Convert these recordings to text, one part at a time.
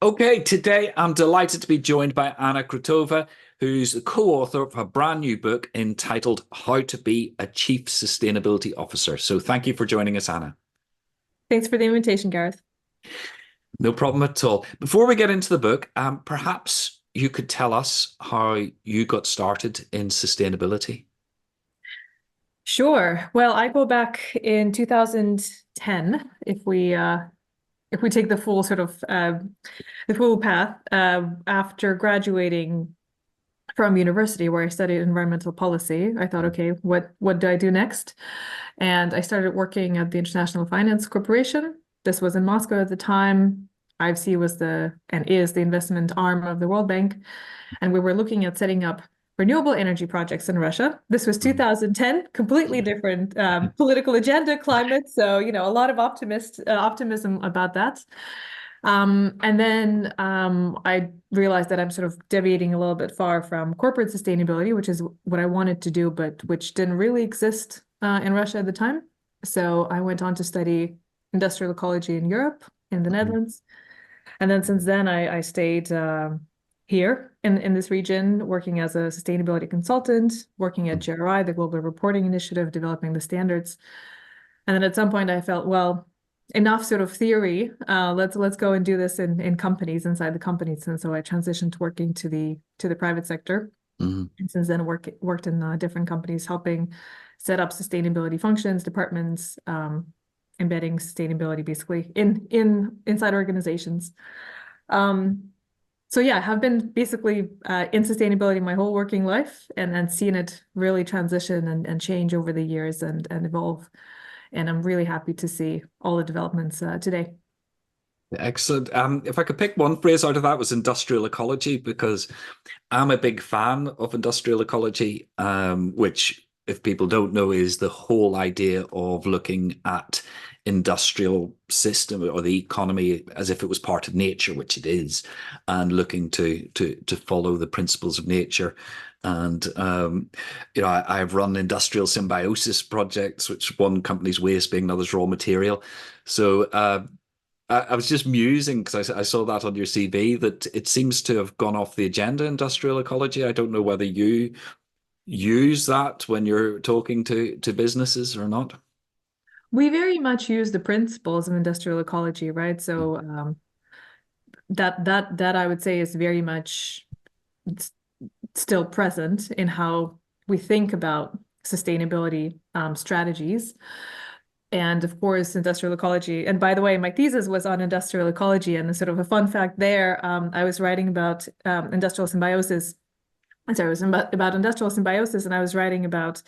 Okay, today I'm delighted to be joined by Anna Krotova, who's the co-author of a brand new book entitled How to Be a Chief Sustainability Officer. So thank you for joining us, Anna. Thanks for the invitation, Gareth. No problem at all. Before we get into the book, perhaps you could tell us how you got started in sustainability. Sure. Well, I go back in 2010, if we take the full the full path, after graduating from university where I studied environmental policy. I thought, okay, what do I do next? And I started working at the International Finance Corporation. This was in Moscow at the time. IFC was the and is the investment arm of the World Bank. And we were looking at setting up renewable energy projects in Russia. This was 2010, completely different political agenda, climate. So, a lot of optimism about that. And then I realized that I'm sort of deviating a little bit far from corporate sustainability, which is what I wanted to do, but which didn't really exist in Russia at the time. So I went on to study industrial ecology in Europe, in the Netherlands. And then since then, I stayed here in this region, working as a sustainability consultant, working at GRI, the Global Reporting Initiative, developing the standards. And then at some point, I felt, well, enough sort of theory. Let's go and do this in companies, inside the companies. And so I transitioned to working to the private sector. Mhm. And since then, worked in different companies, helping set up sustainability functions, departments, embedding sustainability basically inside organizations. Um, so yeah, I have been basically in sustainability my whole working life and seen it really transition and change over the years and evolve. And I'm really happy to see all the developments today. Excellent. If I could pick one phrase out of that was industrial ecology, because I'm a big fan of industrial ecology, which, if people don't know, is the whole idea of looking at industrial system or the economy as if it was part of nature, which it is, and looking to follow the principles of nature. And I've run industrial symbiosis projects, which one company's waste being another's raw material. So I was just musing because I saw that on your CV that it seems to have gone off the agenda, industrial ecology. I don't know whether you use that when you're talking to businesses or not. We very much use the principles of industrial ecology, right? So that I would say is very much s- still present in how we think about sustainability strategies. And of course, industrial ecology. And by the way, my thesis was on industrial ecology. And sort of a fun fact there, I was writing about industrial symbiosis. Sorry, it was about industrial symbiosis, and I was writing about.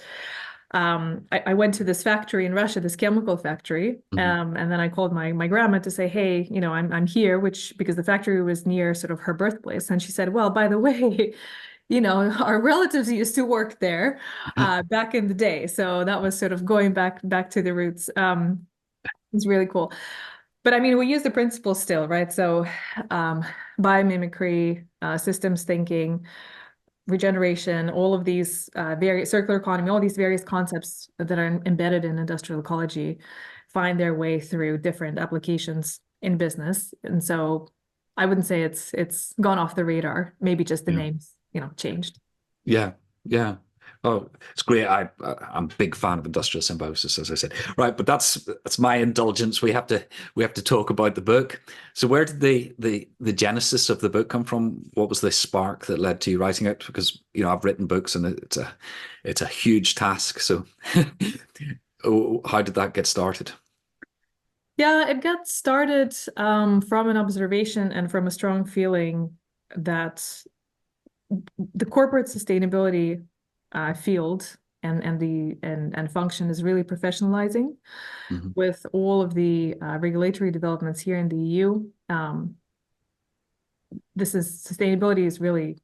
I went to this factory in Russia, this chemical factory, Mhm. and then I called my grandma to say, "Hey, I'm here," which because the factory was near sort of her birthplace, and she said, "Well, by the way, our relatives used to work there back in the day." So that was sort of going back to the roots. It's really cool. But I mean, we use the principles still, right? So um, biomimicry, systems thinking, regeneration, all of these various circular economy, all these various concepts that are embedded in industrial ecology find their way through different applications in business. And so I wouldn't say it's gone off the radar, maybe just the Yeah. names, changed. Yeah. Yeah. Oh, it's great. I'm a big fan of industrial symbiosis, as I said. Right, but that's my indulgence. We have to talk about the book. So where did the genesis of the book come from? What was the spark that led to you writing it? Because I've written books and it's a huge task. So how did that get started? Yeah, it got started from an observation and from a strong feeling that the corporate sustainability field and function is really professionalizing Hmm. with all of the regulatory developments here in the EU. This is sustainability is really,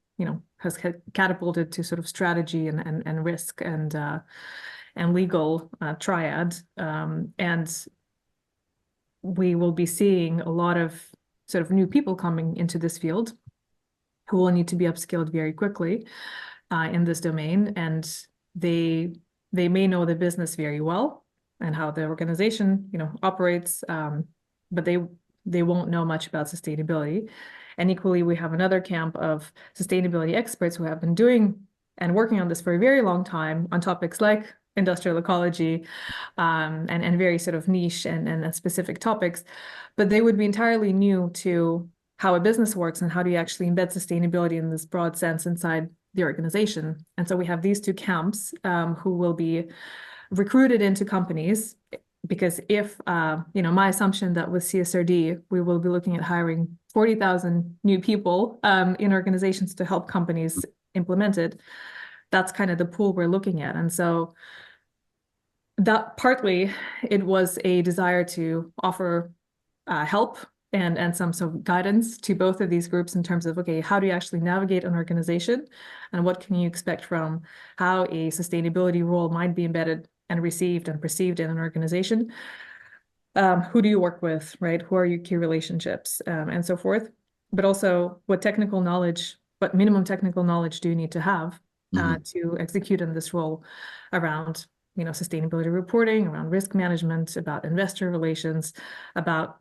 has catapulted to sort of strategy and risk and legal triad. And we will be seeing a lot of sort of new people coming into this field who will need to be upskilled very quickly in this domain, and they they may know the business very well and how the organization operates, but they won't know much about sustainability. And equally, we have another camp of sustainability experts who have been doing and working on this for a very long time on topics like industrial ecology, and very sort of niche and specific topics, but they would be entirely new to how a business works and how do you actually embed sustainability in this broad sense inside the organization. And so we have these two camps who will be recruited into companies, because if, my assumption that with CSRD, we will be looking at hiring 40,000 new people in organizations to help companies implement it. That's kind of the pool we're looking at. And so that partly it was a desire to offer help and some sort of guidance to both of these groups in terms of, okay, how do you actually navigate an organization and what can you expect from how a sustainability role might be embedded and received and perceived in an organization? Who do you work with, right? Who are your key relationships, and so forth? But also what minimum technical knowledge do you need to have to execute in this role around, sustainability reporting, around risk management, about investor relations, about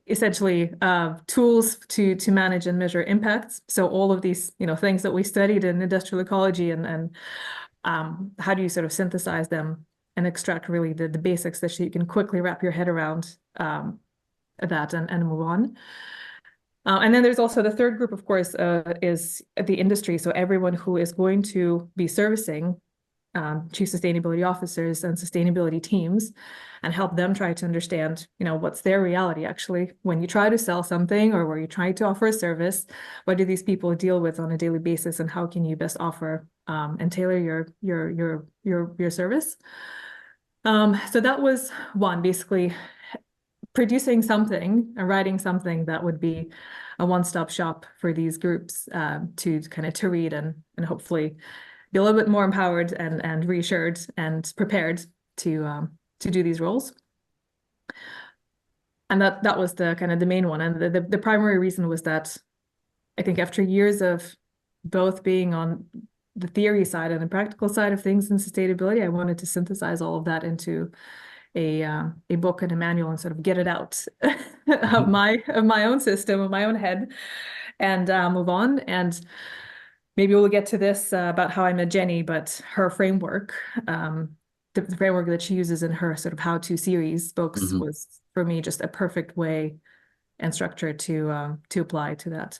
essentially tools to manage and measure impacts. So all of these, things that we studied in industrial ecology, and how do you sort of synthesize them and extract really the basics that you can quickly wrap your head around that and move on. And then there's also the third group, of course, is the industry. So everyone who is going to be servicing chief sustainability officers and sustainability teams and help them try to understand, what's their reality actually. When you try to sell something or where you try to offer a service, what do these people deal with on a daily basis, and how can you best offer and tailor your service? So that was one, basically producing something and writing something that would be a one-stop shop for these groups to read and hopefully be a little bit more empowered and reassured and prepared to do these roles. And that was the kind of the main one. And the primary reason was that I think after years of both being on the theory side and the practical side of things in sustainability, I wanted to synthesize all of that into a book and a manual and sort of get it out of my own system, of my own head, and move on. And maybe we'll get to this about how I met Jenny, but her framework, the framework that she uses in her sort of how-to series books was for me just a perfect way and structure to apply to that.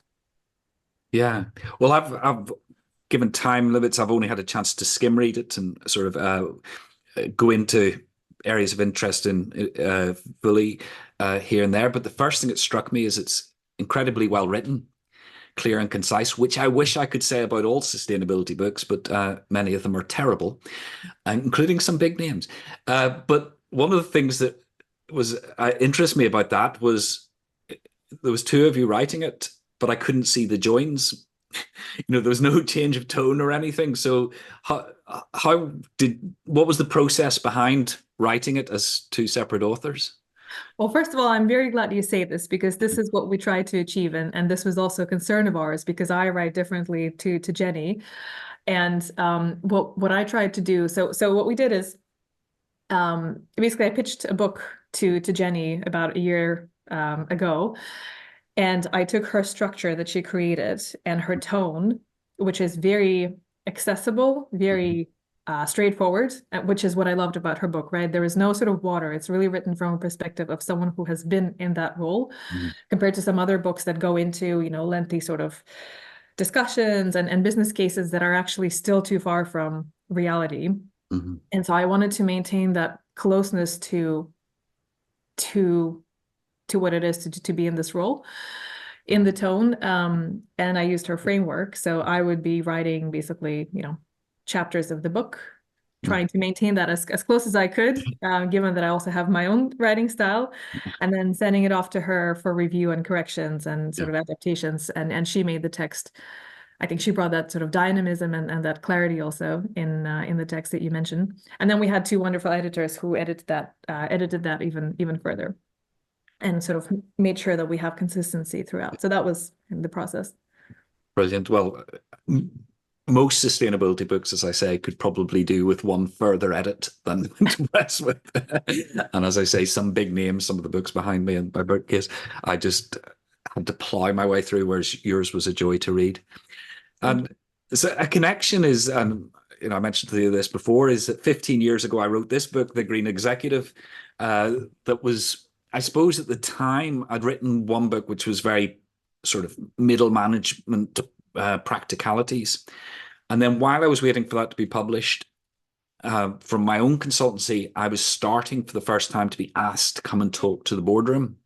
Yeah. Well, I've given time limits. I've only had a chance to skim read it and sort of go into areas of interest in fully here and there. But the first thing that struck me is it's incredibly well written, clear and concise, which I wish I could say about all sustainability books, but many of them are terrible, including some big names. But one of the things that was interested me about that was there was two of you writing it, but I couldn't see the joins. There was no change of tone or anything. So what was the process behind writing it as two separate authors? Well, first of all, I'm very glad you say this, because this is what we try to achieve. And this was also a concern of ours, because I write differently to Jenny. And what I tried to do, so what we did is basically I pitched a book to Jenny about a year ago. And I took her structure that she created and her tone, which is very accessible, very straightforward, which is what I loved about her book, right? There is no sort of water. It's really written from a perspective of someone who has been in that role, compared to some other books that go into, lengthy sort of discussions and business cases that are actually still too far from reality. And so I wanted to maintain that closeness to what it is to be in this role in the tone. And I used her framework. So I would be writing basically, chapters of the book, trying to maintain that as close as I could, given that I also have my own writing style, and then sending it off to her for review and corrections and sort of adaptations. And she made the text. I think she brought that sort of dynamism and that clarity also in the text that you mentioned. And then we had two wonderful editors who edited that even further, and sort of made sure that we have consistency throughout. So that was the process. Brilliant. Well, most sustainability books, as I say, could probably do with one further edit than to mess with. And as I say, some big names, some of the books behind me in my bookcase, I just had to plow my way through, whereas yours was a joy to read. Thank you. And so a connection is, and I mentioned to you this before, is that 15 years ago I wrote this book, The Green Executive, that was, I suppose, at the time I'd written one book which was very sort of middle management practicalities. And then while I was waiting for that to be published, from my own consultancy, I was starting for the first time to be asked to come and talk to the boardroom.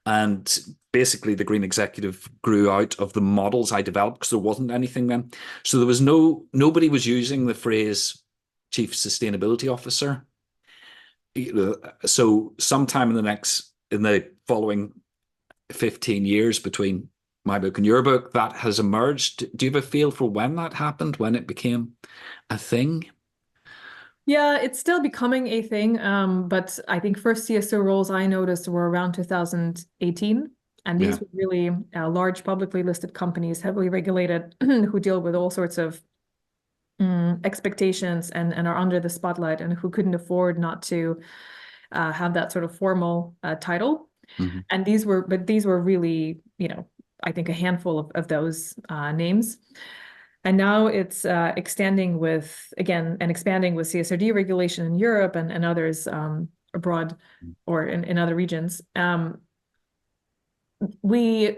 And basically, the Green Executive grew out of the models I developed because there wasn't anything then. So there was nobody was using the phrase Chief Sustainability Officer. So sometime in the following 15 years between my book and your book, that has emerged. Do you have a feel for when that happened, when it became a thing? Yeah, it's still becoming a thing, but I think first CSO roles I noticed were around 2018, and these Yeah. were really large publicly listed companies, heavily regulated, who deal with all sorts of expectations and are under the spotlight, and who couldn't afford not to have that sort of formal title. Mhm. And these were really, I think a handful of those names. And now it's expanding with CSRD regulation in Europe and others abroad or in other regions. We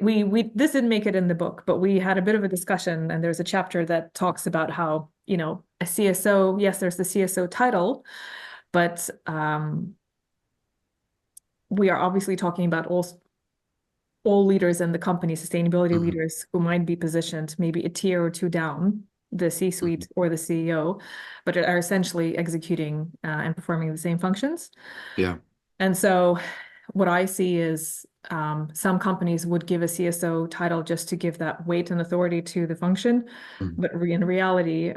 this didn't make it in the book, but we had a bit of a discussion, and there's a chapter that talks about how, a CSO, yes, there's the CSO title, but we are obviously talking about all leaders in the company, sustainability Mhm. leaders who might be positioned maybe a tier or two down the C-suite Mhm. or the CEO, but are essentially executing and performing the same functions. Yeah. And so what I see is some companies would give a CSO title just to give that weight and authority to the function. Mhm. But in reality,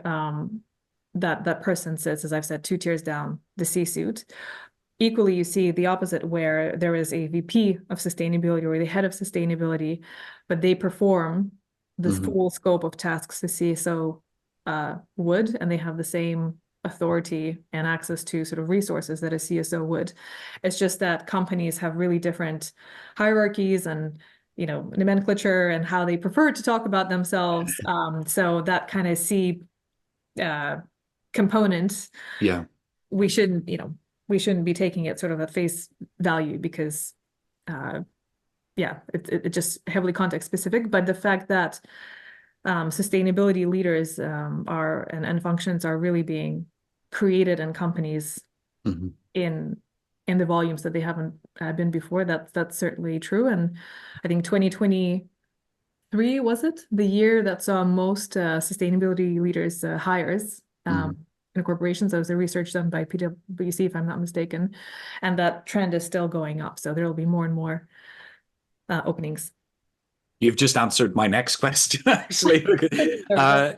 that person sits, as I've said, two tiers down the C-suite. Equally, you see the opposite, where there is a VP of sustainability or the head of sustainability, but they perform this Mhm. full scope of tasks the CSO would, and they have the same authority and access to sort of resources that a CSO would. It's just that companies have really different hierarchies and nomenclature and how they prefer to talk about themselves. So that kind of C uh, component, Yeah. we shouldn't, we shouldn't be taking it sort of at face value because uh, yeah, it just heavily context specific. But the fact that sustainability leaders are and functions are really being created in companies Mhm. in the volumes that they haven't been before, that's certainly true. And I think 2023 was it the year that saw most sustainability leaders hires Mhm. in corporations. That was a research done by PwC, if I'm not mistaken, and that trend is still going up. So there will be more and more openings. You've just answered my next question, actually. But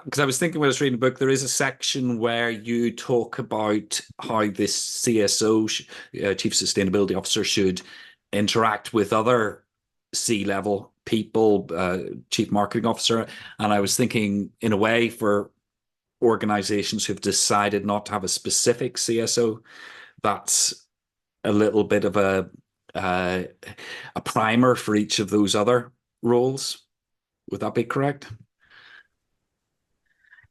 because I was thinking when I was reading the book, there is a section where you talk about how this CSO, Chief Sustainability Officer, should interact with other C-level people, Chief Marketing Officer. And I was thinking, in a way, for organizations who've decided not to have a specific CSO, that's a little bit of uh, a primer for each of those other roles. Would that be correct?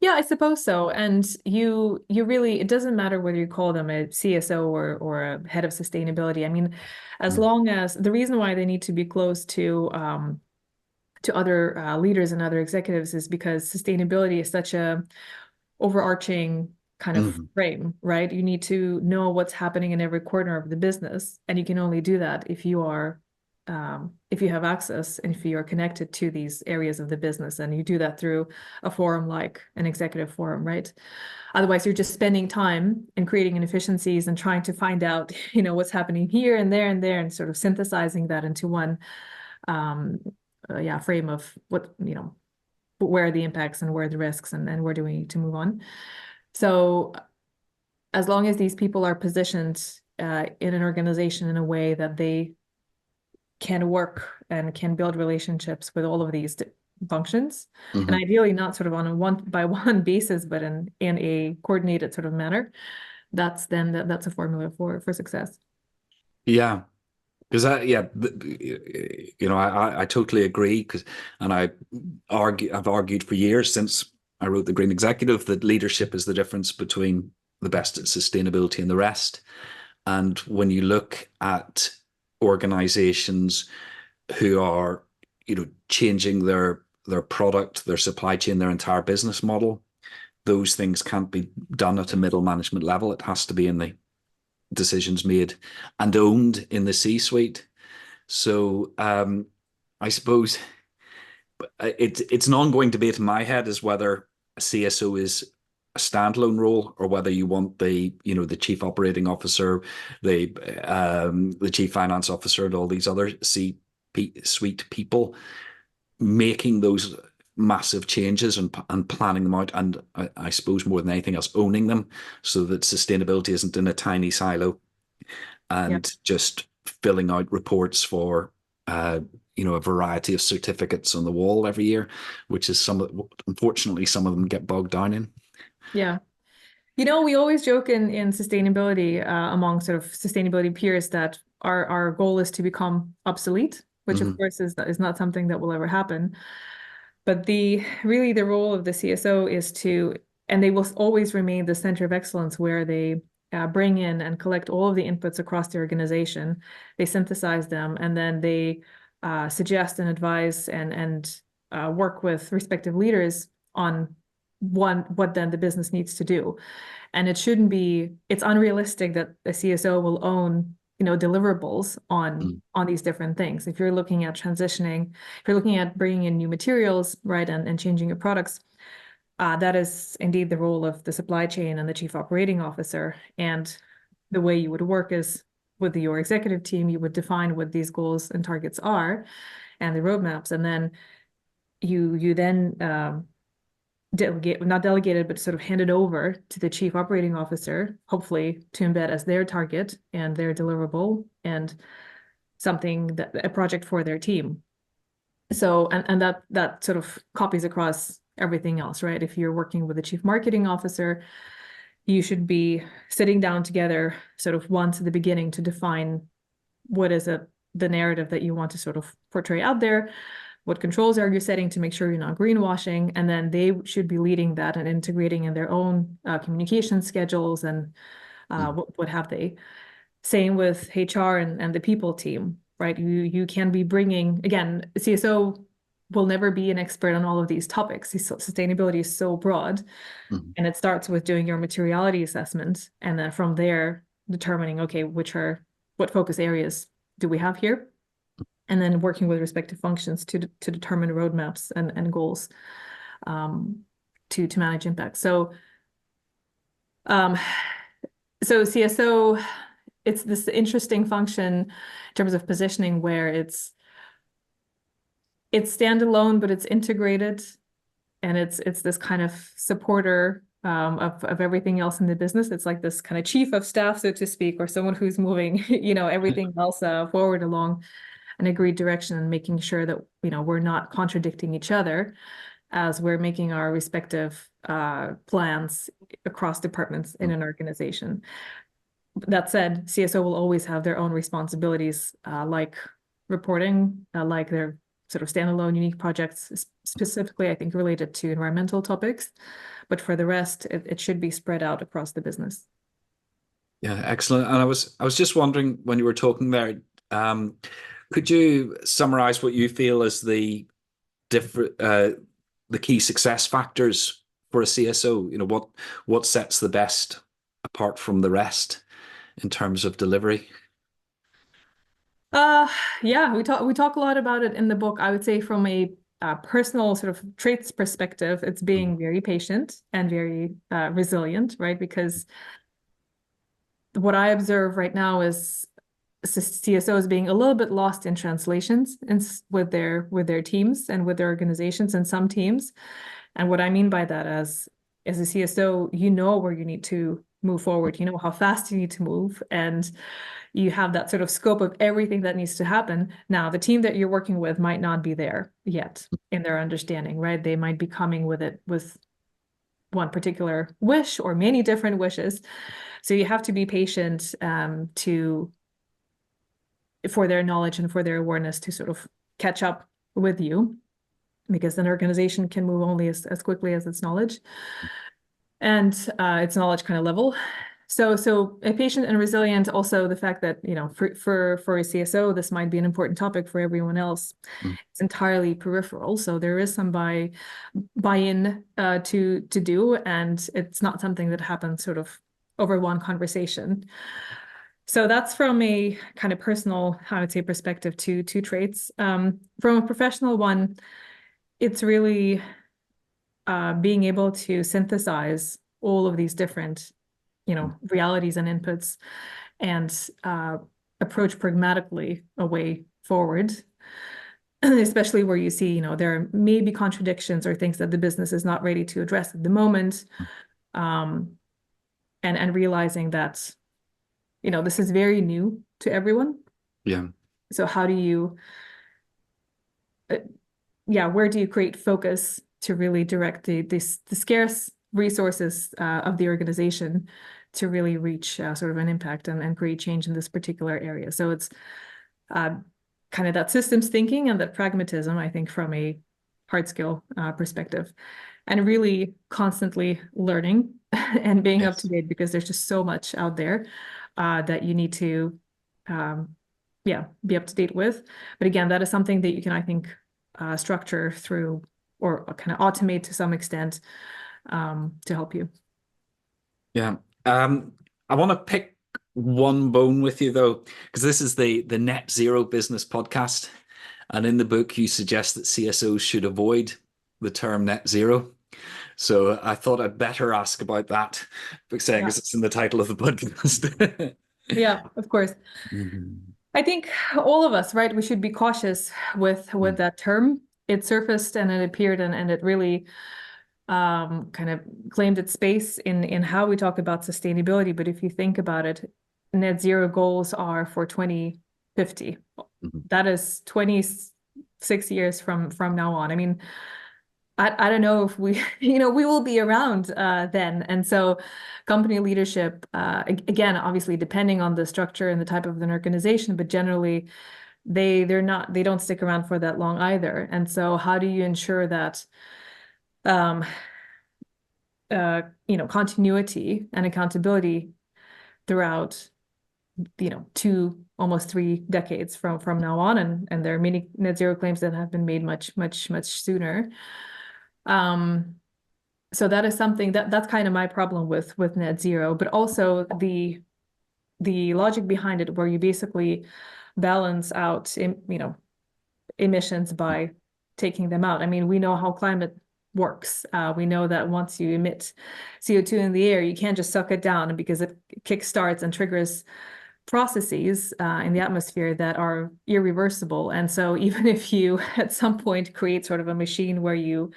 Yeah, I suppose so. And you really, it doesn't matter whether you call them a CSO or a head of sustainability. I mean, as Mm. long as the reason why they need to be close to other leaders and other executives is because sustainability is such a overarching kind of Mhm. frame, right? You need to know what's happening in every corner of the business, and you can only do that if you have access and if you are connected to these areas of the business, and you do that through a forum like an executive forum, right? Otherwise, you're just spending time and creating inefficiencies and trying to find out, what's happening here and there, and sort of synthesizing that into one, um, frame of what, where are the impacts and where are the risks and where do we need to move on. So as long as these people are positioned in an organization in a way that they can work and can build relationships with all of these functions, and Hmm. ideally not sort of on a one-by-one basis, but in a coordinated sort of manner. That's a formula for success. Yeah. Because I totally agree. And I've argued for years since I wrote the Green Executive that leadership is the difference between the best at sustainability and the rest. And when you look at organizations who are, changing their product, their supply chain, their entire business model, those things can't be done at a middle management level. It has to be in the decisions made and owned in the C-suite. So I suppose it's an ongoing debate in my head as whether a CSO is a standalone role or whether you want the chief operating officer, the chief finance officer, and all these other C-suite people making those massive changes and planning them out, and I suppose more than anything else owning them, so that sustainability isn't in a tiny silo Yeah. and just filling out reports for a variety of certificates on the wall every year, which is unfortunately some of them get bogged down in. Yeah. We always joke in sustainability among sort of sustainability peers that our goal is to become obsolete, which of Hmm. course is not something that will ever happen. But the role of the CSO is to, and they will always remain the center of excellence where they bring in and collect all of the inputs across the organization. They synthesize them, and then they suggest and advise and work with respective leaders on what then the business needs to do. And it's unrealistic that a CSO will own, deliverables on these different things. If you're looking at transitioning, if you're looking at bringing in new materials, right, and changing your products, that is indeed the role of the supply chain and the chief operating officer. And the way you would work is with your executive team, you would define what these goals and targets are and the roadmaps, and then you then not delegated, but sort of handed over to the chief operating officer, hopefully to embed as their target and their deliverable and a project for their team. So, and that sort of copies across everything else, right? If you're working with a chief marketing officer, you should be sitting down together sort of once at the beginning to define what is the narrative that you want to sort of portray out there. What controls are you setting to make sure you're not greenwashing? And then they should be leading that and integrating in their own communication schedules and what have they. Same with HR and the people team, right? You can be bringing, again, CSO will never be an expert on all of these topics. Sustainability is so broad, Hmm. and it starts with doing your materiality assessment, and then from there determining, okay, what focus areas do we have here? And then working with respective functions to determine roadmaps and goals um, to manage impact. Um, so CSO, it's this interesting function in terms of positioning where it's standalone, but it's integrated, and it's this kind of supporter of everything else in the business. It's like this kind of chief of staff, so to speak, or someone who's moving, everything else forward along an agreed direction and making sure that we're not contradicting each other as we're making our respective plans across departments in an organization. That said, CSO will always have their own responsibilities, like reporting, like their sort of standalone unique projects, specifically, I think, related to environmental topics. But for the rest, it should be spread out across the business. Yeah, excellent. And I was just wondering when you were talking there, um, could you summarize what you feel as different the key success factors for a CSO? What sets the best apart from the rest in terms of delivery? Uh, yeah, we talk a lot about it in the book. I would say from a personal sort of traits perspective, it's being very patient and very resilient, right? Because what I observe right now is CSOs being a little bit lost in translations with their teams and with their organizations and some teams. And what I mean by that as a CSO, you know where you need to move forward. You know how fast you need to move, and you have that sort of scope of everything that needs to happen. Now, the team that you're working with might not be there yet in their understanding, right? They might be coming with it with one particular wish or many different wishes. So you have to be patient for their knowledge and for their awareness to sort of catch up with you, because an organization can move only as quickly as its knowledge and its knowledge kind of level. So a patient and resilient, also the fact that, you know, for a CSO, this might be an important topic. For everyone else, it's entirely peripheral. So there is some buy-in to do, and it's not something that happens sort of over one conversation. So that's from a kind of personal, I would say, perspective, two traits. From a professional one, it's really being able to synthesize all of these different, you know, realities and inputs, and approach pragmatically a way forward, especially where you see, you know, there may be contradictions or things that the business is not ready to address at the moment, and realizing that, you know, this is very new to everyone. Yeah. So how do you, where do you create focus to really direct the scarce resources of the organization to really reach sort of an impact and create change in this particular area? So it's kind of that systems thinking and that pragmatism, I think, from a hard skill perspective, and really constantly learning and being up to date, because there's just so much out there that you need to be up to date with. But again, that is something that you can, I think, structure through or kind of automate to some extent to help you. Yeah. I want to pick one bone with you though, because this is the net zero business podcast. And in the book, you suggest that CSOs should avoid the term net zero. So I thought I'd better ask about that, because it's in the title of the podcast. Yeah, of course. I think all of us, right, we should be cautious with that term. It surfaced and it appeared, and it really kind of claimed its space in how we talk about sustainability. But if you think about it, net zero goals are for 2050. That is 26 years from now on. I mean, I don't know if we, you know, we will be around then. And so company leadership, again, obviously depending on the structure and the type of an organization, but generally they don't stick around for that long either. And so how do you ensure that you know, continuity and accountability throughout, you know, 2, almost 3 decades from now on, and there are many net zero claims that have been made much sooner. So that is something that's kind of my problem with net zero, but also the logic behind it, where you basically balance out, you know, emissions by taking them out. I mean, we know how climate works. We know that once you emit CO2 in the air, you can't just suck it down, because it kickstarts and triggers processes in the atmosphere that are irreversible. And so even if you at some point create sort of a machine where you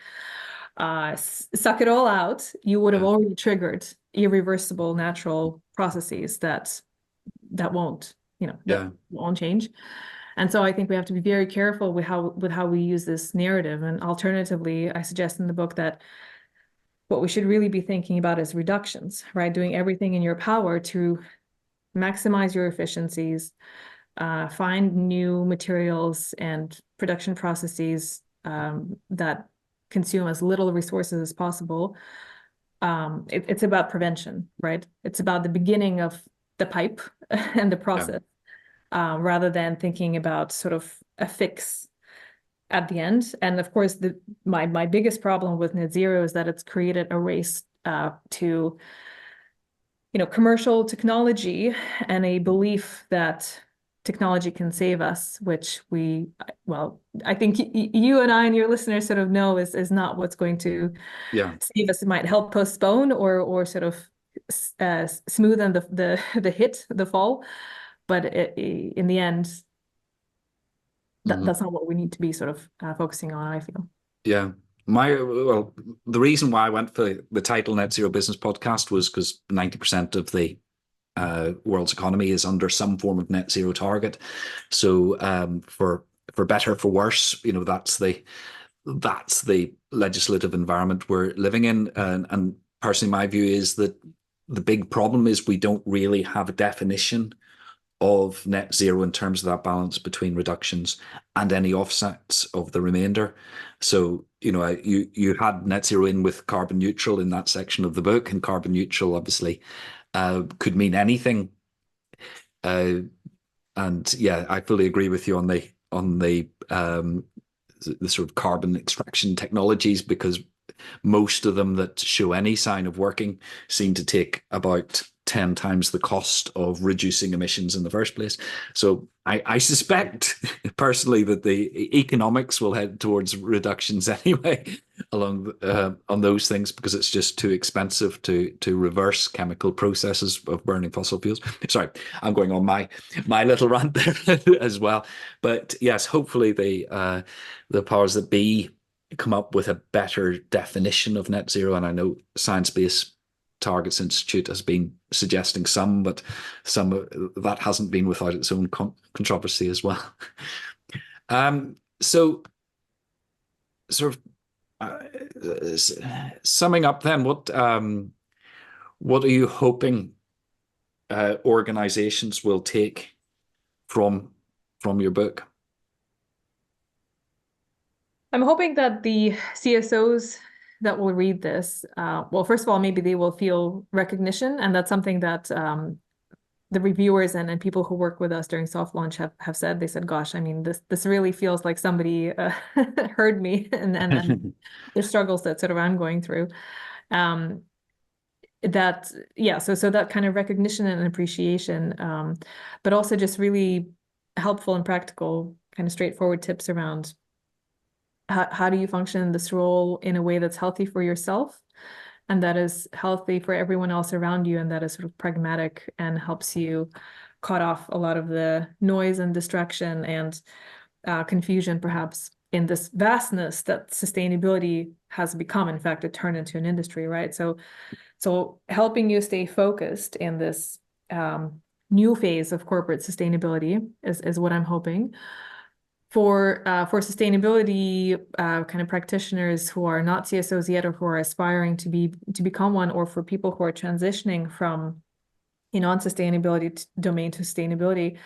suck it all out, you would have already triggered irreversible natural processes that won't, you know, that won't change. And so I think we have to be very careful with how we use this narrative. And alternatively, I suggest in the book that what we should really be thinking about is reductions, right? Doing everything in your power to maximize your efficiencies, find new materials and production processes that consume as little resources as possible. It's about prevention, right? It's about the beginning of the pipe and the process, rather than thinking about sort of a fix at the end. And of course, my biggest problem with net zero is that it's created a race to, you know, commercial technology and a belief that technology can save us, which I think you and I and your listeners sort of know is not what's going to save us. It might help postpone or sort of smoothen the fall, but in the end, that's not what we need to be sort of focusing on, I feel. Yeah. Well, the reason why I went for the title Net Zero Business Podcast was because 90% of the world's economy is under some form of net zero target. So for better for worse, that's the legislative environment we're living in. And personally, my view is that the big problem is we don't really have a definition of net zero in terms of that balance between reductions and any offsets of the remainder. So, you had net zero in with carbon neutral in that section of the book, and carbon neutral obviously could mean anything. And yeah, I fully agree with you on the sort of carbon extraction technologies, because most of them that show any sign of working seem to take about 10 times the cost of reducing emissions in the first place. So I suspect personally that the economics will head towards reductions anyway along on those things, because it's just too expensive to reverse chemical processes of burning fossil fuels. Sorry, I'm going on my little rant there as well. But yes, hopefully the powers that be come up with a better definition of net zero. And I know Science Based Targets Institute has been suggesting some, but some that hasn't been without its own controversy as well. So, sort of summing up, then, what are you hoping organizations will take from your book? I'm hoping that the CSOs that will read this, well, first of all, maybe they will feel recognition, and that's something that the reviewers and people who work with us during soft launch have said. They said, "Gosh, I mean, this really feels like somebody heard me and the struggles that sort of I'm going through." That yeah, so that kind of recognition and appreciation, but also just really helpful and practical, kind of straightforward tips around how do you function in this role in a way that's healthy for yourself and that is healthy for everyone else around you, and that is sort of pragmatic and helps you cut off a lot of the noise and distraction and confusion, perhaps, in this vastness that sustainability has become. In fact, it turned into an industry, right? So helping you stay focused in this new phase of corporate sustainability is what I'm hoping. For sustainability kind of practitioners who are not CSOs yet or who are aspiring to become one, or for people who are transitioning from a non-sustainability domain to sustainability,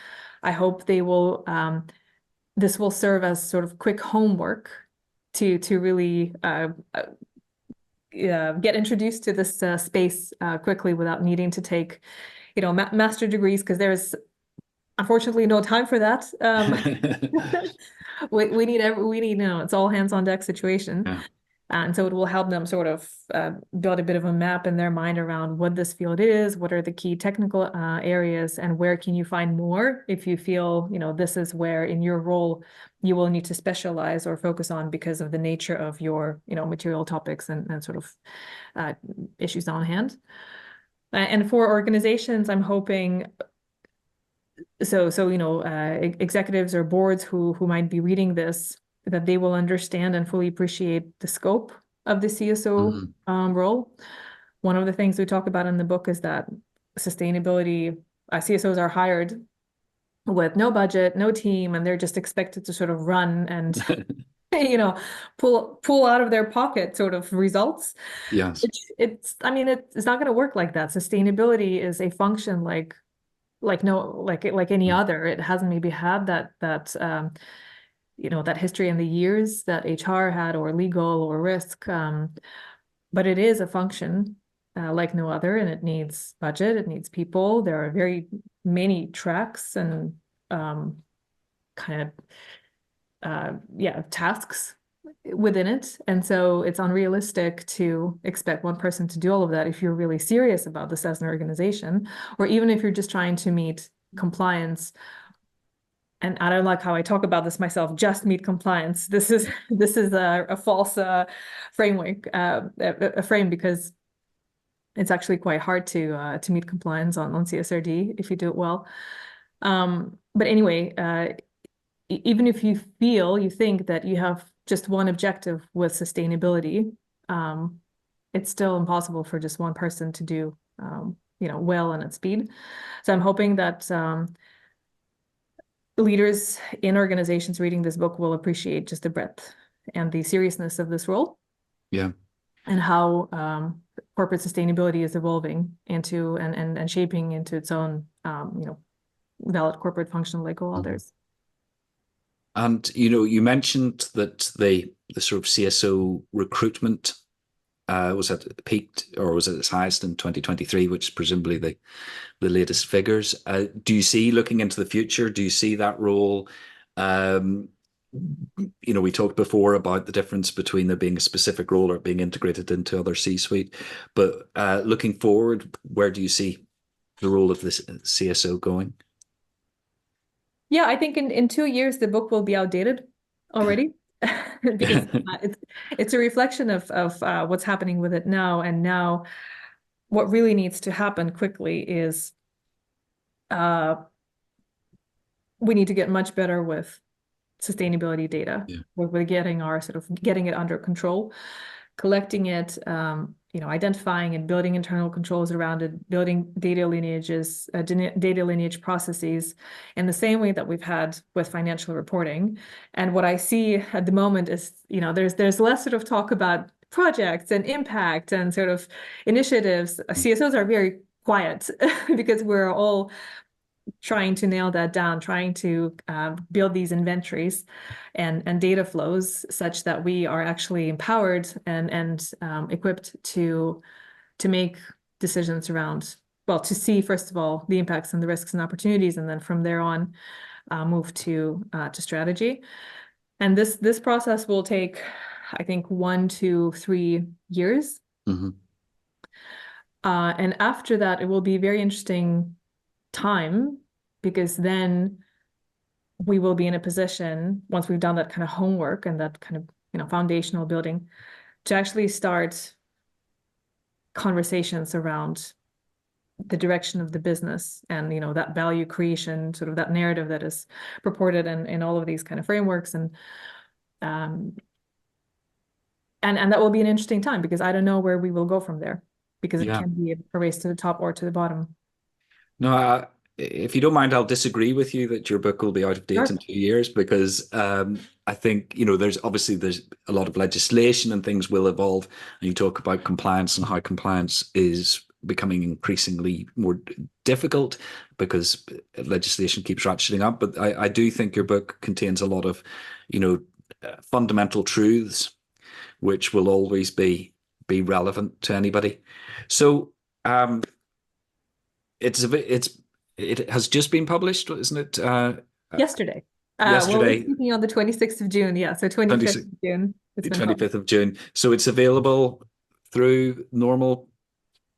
I hope they will this will serve as sort of quick homework to really get introduced to this space quickly without needing to take master degrees, because there's unfortunately no time for that. We need it's all hands on deck situation. Yeah. And so it will help them sort of build a bit of a map in their mind around what this field is, what are the key technical areas, and where can you find more if you feel, this is where in your role you will need to specialize or focus on because of the nature of your, material topics and sort of issues on hand. And for organizations, I'm hoping executives or boards who might be reading this, that they will understand and fully appreciate the scope of the CSO role. One of the things we talk about in the book is that sustainability CSOs are hired with no budget, no team, and they're just expected to sort of run and pull out of their pocket sort of results. Yes. It's not going to work like that. Sustainability is a function like any other. It hasn't maybe had that history in the years that HR had, or legal, or risk, but it is a function like no other, and it needs budget, it needs people. There are very many tracks and tasks within it, and so it's unrealistic to expect one person to do all of that if you're really serious about this as an organization, or even if you're just trying to meet compliance. And I don't like how I talk about this myself, just meet compliance. This is a false framework, a frame, because it's actually quite hard to meet compliance on CSRD if you do it well. But anyway, even if you think that you have just one objective with sustainability, it's still impossible for just one person to do, well and at speed. So I'm hoping that leaders in organizations reading this book will appreciate just the breadth and the seriousness of this role. Yeah. And how corporate sustainability is evolving into and shaping into its own, valid corporate function like all others. And you mentioned that the sort of CSO recruitment was at peaked, or was at its highest in 2023, which is presumably the latest figures. Do you see, looking into the future, do you see that role? We talked before about the difference between there being a specific role or being integrated into other C-suite. But looking forward, where do you see the role of this CSO going? Yeah, I think in 2 years the book will be outdated already because it's a reflection of what's happening with it now. And now what really needs to happen quickly is we need to get much better with sustainability data. Yeah. We're getting it under control, collecting it, identifying and building internal controls around it, building data lineages, data lineage processes in the same way that we've had with financial reporting. And what I see at the moment is, there's less sort of talk about projects and impact and sort of initiatives. CSOs are very quiet because we're all trying to nail that down, trying to build these inventories and data flows such that we are actually empowered and equipped to make decisions around, well, to see, first of all, the impacts and the risks and opportunities, and then from there on, move to strategy. And this process will take, I think, 1 to 3 years. Mm-hmm. And after that, it will be very interesting time, because then we will be in a position, once we've done that kind of homework and that kind of foundational building, to actually start conversations around the direction of the business and that value creation, sort of that narrative that is purported in all of these kind of frameworks. And that will be an interesting time, because I don't know where we will go from there, because it can be a race to the top or to the bottom. No, if you don't mind, I'll disagree with you that your book will be out of date in 2 years, because I think, there's a lot of legislation and things will evolve. And you talk about compliance and how compliance is becoming increasingly more difficult because legislation keeps ratcheting up. But I do think your book contains a lot of, fundamental truths, which will always be relevant to anybody. So it has just been published, isn't it? Yesterday. Yesterday. Well, we're speaking on the 26th of June. Yeah, so 25th of June. The 25th of June. So it's available through normal.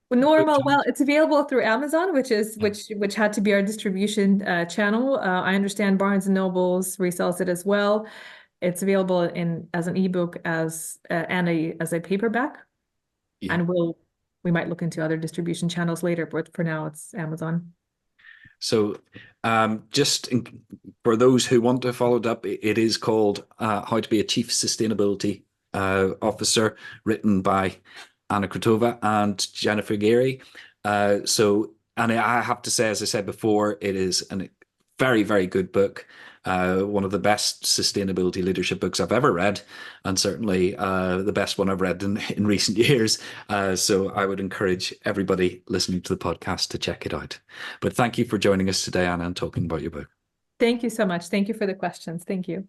Well, it's available through Amazon, which had to be our distribution channel. I understand Barnes and Nobles resells it as well. It's available as an ebook as a paperback. Yeah. And we might look into other distribution channels later, but for now it's Amazon. So for those who want to follow it up, it is called How to be a Chief Sustainability Officer, written by Anna Krotova and Jennifer Geary. And I have to say, as I said before, it is a very, very good book. One of the best sustainability leadership books I've ever read, and certainly the best one I've read in recent years. So I would encourage everybody listening to the podcast to check it out. But thank you for joining us today, Anna, and talking about your book. Thank you so much. Thank you for the questions. Thank you.